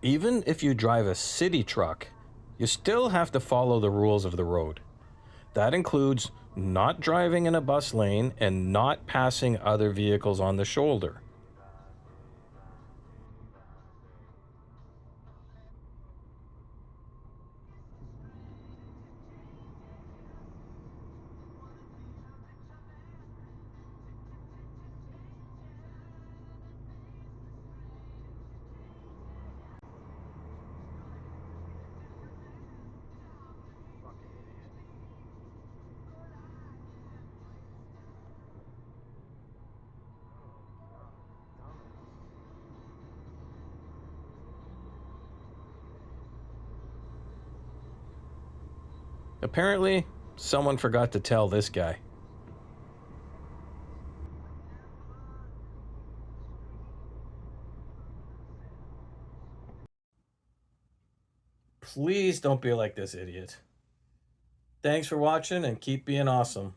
Even if you drive a city truck, you still have to follow the rules of the road. That includes not driving in a bus lane and not passing other vehicles on the shoulder. Apparently, someone forgot to tell this guy. Please don't be like this idiot. Thanks for watching and keep being awesome.